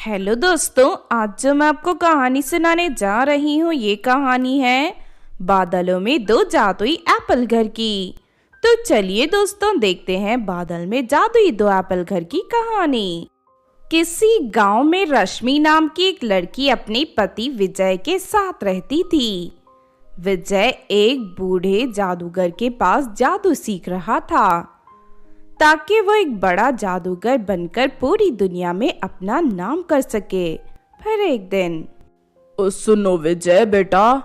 Hello दोस्तों, आज जो मैं आपको कहानी सुनाने जा रही हूँ ये कहानी है बादलों में दो जादुई एप्पल घर की। तो चलिए दोस्तों, देखते हैं बादल में जादुई दो एप्पल घर की कहानी। किसी गांव में रश्मि नाम की एक लड़की अपने पति विजय के साथ रहती थी। विजय एक बूढ़े जादूगर के पास जादू सीख रहा था ताकि वो एक बड़ा जादूगर बनकर पूरी दुनिया में अपना नाम कर सके। फिर एक दिन, सुनो विजय बेटा,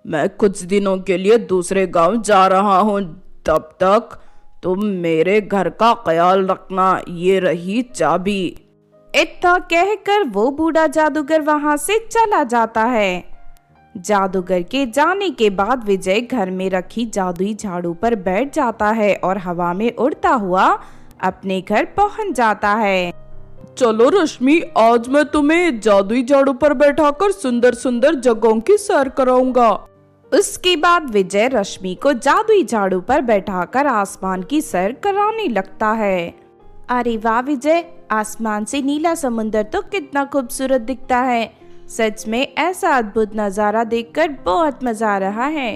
मैं कुछ दिनों के लिए दूसरे गांव जा रहा हूँ। तब तक तुम मेरे घर का ख्याल रखना, ये रही चाबी। इतना कहकर वो बूढ़ा जादूगर वहां से चला जाता है। जादूगर के जाने के बाद विजय घर में रखी जादुई झाड़ू पर बैठ जाता है और हवा में उड़ता हुआ अपने घर पहुंच जाता है। चलो रश्मि, आज मैं तुम्हें जादुई झाड़ू पर बैठाकर सुंदर सुंदर जगहों की सैर कराऊंगा। उसके बाद विजय रश्मि को जादुई झाड़ू पर बैठाकर आसमान की सैर कराने लगता है। अरे वाह विजय, आसमान से नीला समुंदर तो कितना खूबसूरत दिखता है। सच में ऐसा अद्भुत नजारा देखकर बहुत मजा आ रहा है।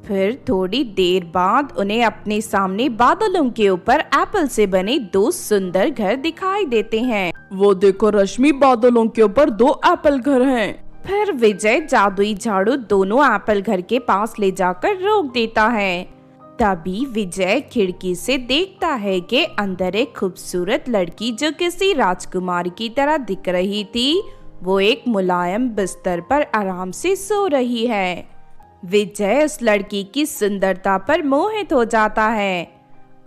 फिर थोड़ी देर बाद उन्हें अपने सामने बादलों के ऊपर एप्पल से बने दो सुंदर घर दिखाई देते हैं। वो देखो रश्मि, बादलों के ऊपर दो एप्पल घर हैं। फिर विजय जादुई झाड़ू दोनों एप्पल घर के पास ले जाकर रोक देता है। तभी विजय खिड़की से देखता है कि अंदर एक खूबसूरत लड़की जो किसी राजकुमारी की तरह दिख रही थी, वो एक मुलायम बिस्तर पर आराम से सो रही है। विजय उस लड़की की सुंदरता पर मोहित हो जाता है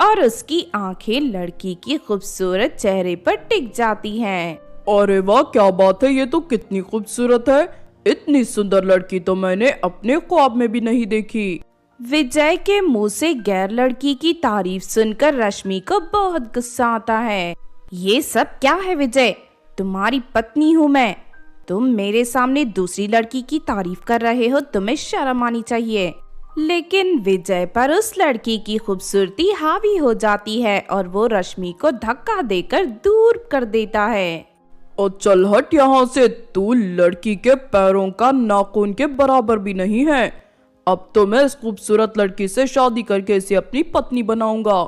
और उसकी आंखें लड़की की खूबसूरत चेहरे पर टिक जाती हैं। अरे वाह, क्या बात है, ये तो कितनी खूबसूरत है। इतनी सुंदर लड़की तो मैंने अपने ख्वाब में भी नहीं देखी। विजय के मुंह से गैर लड़की की तारीफ सुनकर रश्मि को बहुत गुस्सा आता है। ये सब क्या है विजय? तुम्हारी पत्नी हूँ मैं, तुम मेरे सामने दूसरी लड़की की तारीफ कर रहे हो, तुम्हें शर्म आनी चाहिए। लेकिन विजय पर उस लड़की की खूबसूरती हावी हो जाती है और वो रश्मि को धक्का देकर दूर कर देता है। और चल हट यहाँ से, तू लड़की के पैरों का नाखून के बराबर भी नहीं है। अब तो मैं इस खूबसूरत लड़की से शादी करके इसे अपनी पत्नी बनाऊंगा।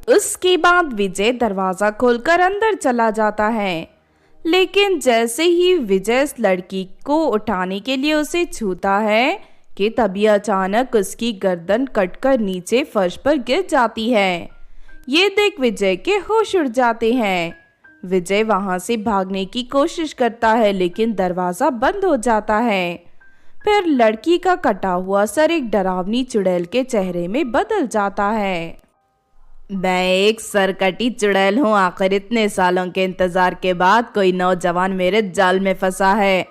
उसके बाद विजय दरवाजा खोलकर अंदर चला जाता है। लेकिन जैसे ही विजय इस लड़की को उठाने के लिए उसे छूता है कि तभी अचानक उसकी गर्दन कटकर नीचे फर्श पर गिर जाती है। ये देख विजय के होश उड़ जाते हैं। विजय वहां से भागने की कोशिश करता है लेकिन दरवाजा बंद हो जाता है। फिर लड़की का कटा हुआ सर एक डरावनी चुड़ैल के चेहरे में बदल जाता है। मैं एक सरकटी चुड़ैल हूँ, आखिर इतने सालों के इंतजार के बाद कोई नौजवान मेरे जाल में फंसा है।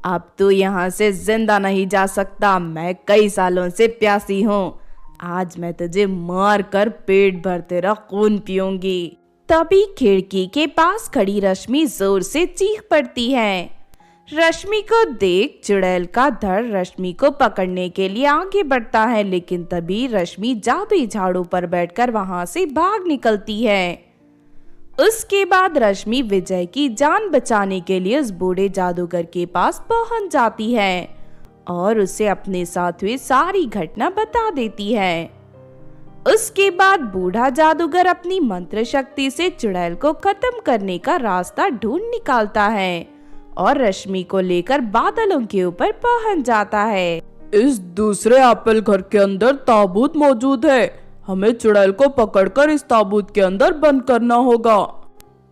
अब तू यहाँ से जिंदा नहीं जा सकता। मैं कई सालों से प्यासी हूँ, आज मैं तुझे मार कर पेट भर तेरा खून पीऊंगी। तभी खिड़की के पास खड़ी रश्मि जोर से चीख पड़ती है। रश्मि को देख चुड़ैल का धड़ रश्मि को पकड़ने के लिए आगे बढ़ता है, लेकिन तभी रश्मि जादुई झाड़ू पर बैठकर वहां से भाग निकलती है। उसके बाद रश्मि विजय की जान बचाने के लिए उस बूढ़े जादूगर के पास पहुंच जाती है और उसे अपने साथ हुई सारी घटना बता देती है। उसके बाद बूढ़ा जादूगर अपनी मंत्र शक्ति से चुड़ैल को खत्म करने का रास्ता ढूंढ निकालता है और रश्मि को लेकर बादलों के ऊपर पहुंच जाता है। इस दूसरे एप्पल घर के अंदर ताबूत मौजूद है, हमें चुड़ैल को पकड़कर इस ताबूत के अंदर बंद करना होगा।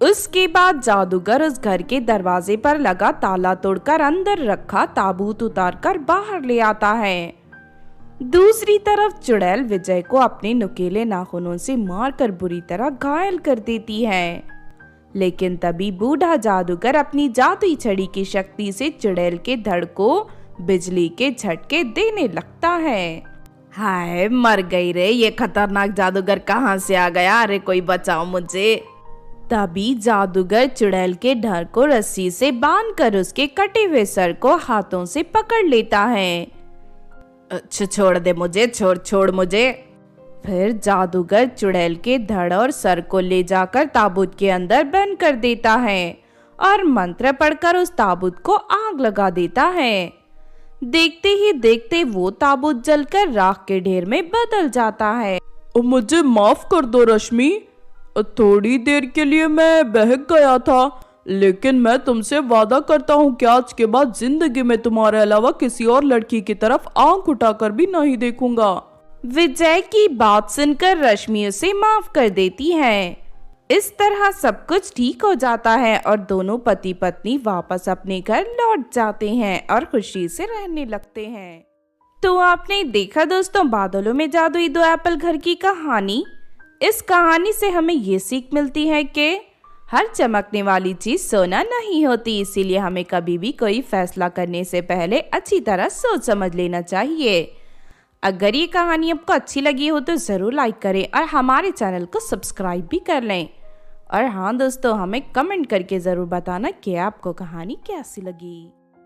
उसके बाद जादूगर उस घर के दरवाजे पर लगा ताला तोड़कर अंदर रखा ताबूत उतारकर बाहर ले आता है। दूसरी तरफ चुड़ैल विजय को अपने नुकीले नाखूनों से मारकर बुरी तरह घायल कर देती है। लेकिन तभी बूढ़ा जादूगर अपनी जादुई छड़ी की शक्ति से चुड़ैल के धड़ को बिजली के झटके देने लगता है। हाय, मर गई रे, ये खतरनाक जादूगर कहाँ से आ गया? अरे कोई बचाओ मुझे। तभी जादूगर चुड़ैल के धड़ को रस्सी से बांधकर उसके कटे हुए सर को हाथों से पकड़ लेता है। अच्छा छोड़ दे मुझे, छोड़ मुझे। फिर जादूगर चुड़ैल के धड़ और सर को ले जाकर ताबूत के अंदर बंद कर देता है और मंत्र पढ़कर उस ताबूत को आग लगा देता है। देखते ही देखते वो ताबूत जलकर राख के ढेर में बदल जाता है। मुझे माफ कर दो रश्मि, थोड़ी देर के लिए मैं बहक गया था, लेकिन मैं तुमसे वादा करता हूँ कि आज के बाद जिंदगी में तुम्हारे अलावा किसी और लड़की की तरफ आंख उठाकर भी नहीं देखूंगा। विजय की बात सुनकर रश्मि उसे माफ कर देती है। इस तरह सब कुछ ठीक हो जाता है और दोनों पति पत्नी वापस अपने घर लौट जाते हैं और खुशी से रहने लगते हैं। तो आपने देखा दोस्तों बादलों में जादुई 2 एप्पल घर की कहानी। इस कहानी से हमें ये सीख मिलती है कि हर चमकने वाली चीज सोना नहीं होती, इसीलिए हमें कभी भी कोई फैसला करने से पहले अच्छी तरह सोच समझ लेना चाहिए। अगर ये कहानी आपको अच्छी लगी हो तो ज़रूर लाइक करें और हमारे चैनल को सब्सक्राइब भी कर लें। और हाँ दोस्तों, हमें कमेंट करके ज़रूर बताना कि आपको कहानी कैसी लगी।